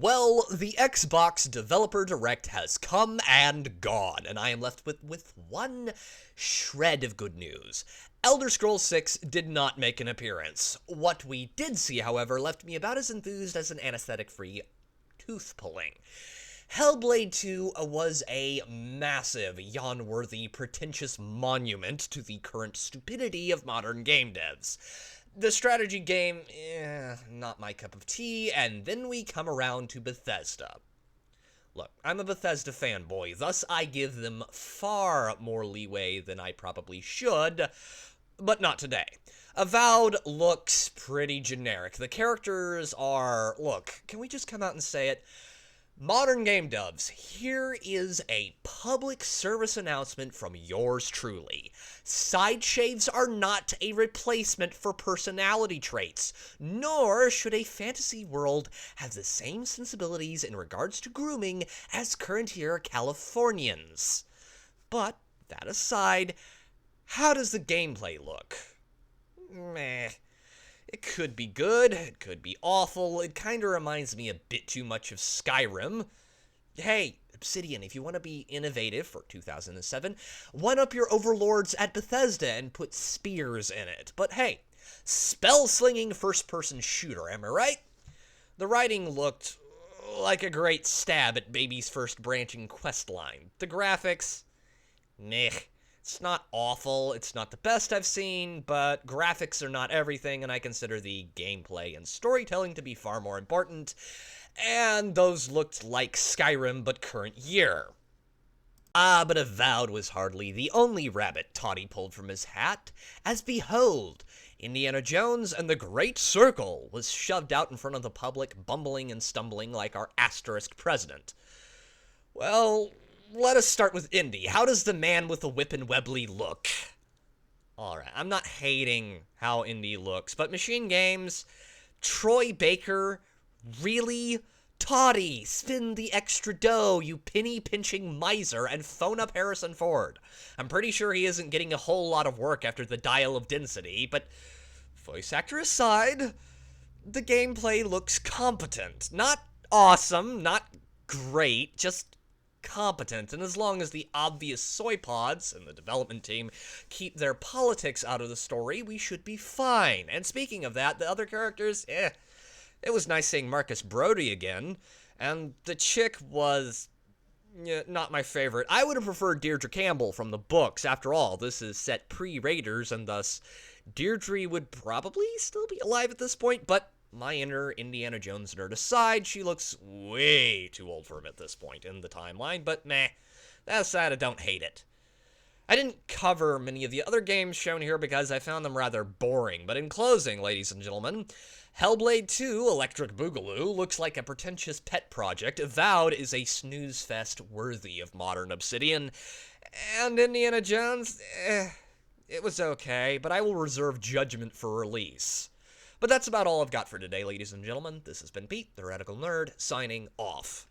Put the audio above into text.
Well, the Xbox Developer Direct has come and gone, and I am left with one shred of good news. Elder Scrolls 6 did not make an appearance. What we did see, however, left me about as enthused as an anesthetic-free tooth pulling. Hellblade 2 was a massive, yawn-worthy, pretentious monument to the current stupidity of modern game devs. The strategy game, not my cup of tea, and then we come around to Bethesda. Look, I'm a Bethesda fanboy, thus I give them far more leeway than I probably should, but not today. Avowed looks pretty generic. The characters are, look, can we just come out and say it? Modern game devs, here is a public service announcement from yours truly. Side shaves are not a replacement for personality traits, nor should a fantasy world have the same sensibilities in regards to grooming as current-year Californians. But, that aside, how does the gameplay look? Meh. It could be good, it could be awful, it kinda reminds me a bit too much of Skyrim. Hey, Obsidian, if you want to be innovative for 2007, one-up your overlords at Bethesda and put spears in it. But hey, spell-slinging first-person shooter, am I right? The writing looked like a great stab at baby's first branching quest line. The graphics, meh. It's not awful, it's not the best I've seen, but graphics are not everything, and I consider the gameplay and storytelling to be far more important, and those looked like Skyrim, but current year. But Avowed was hardly the only rabbit Toddy pulled from his hat, as behold, Indiana Jones and the Great Circle was shoved out in front of the public, bumbling and stumbling like our asterisk president. Well, let us start with Indy. How does the man with the whip and Webley look? Alright, I'm not hating how Indy looks, but Machine Games, Troy Baker, really? Toddy, spin the extra dough, you penny-pinching miser, and phone up Harrison Ford. I'm pretty sure he isn't getting a whole lot of work after the Dial of Density, but voice actor aside, the gameplay looks competent. Not awesome, not great, just competent, and as long as the obvious soy pods and the development team keep their politics out of the story, we should be fine. And speaking of that, the other characters, it was nice seeing Marcus Brody again, and the chick was not my favorite. I would have preferred Deirdre Campbell from the books. After all, this is set pre-Raiders, and thus Deirdre would probably still be alive at this point, but my inner Indiana Jones nerd aside, she looks way too old for him at this point in the timeline, but meh, that aside, I don't hate it. I didn't cover many of the other games shown here because I found them rather boring, but in closing, ladies and gentlemen, Hellblade 2 Electric Boogaloo looks like a pretentious pet project, Avowed is a snooze fest worthy of modern Obsidian, and Indiana Jones, it was okay, but I will reserve judgment for release. But that's about all I've got for today, ladies and gentlemen. This has been Pete, the Radical Nerd, signing off.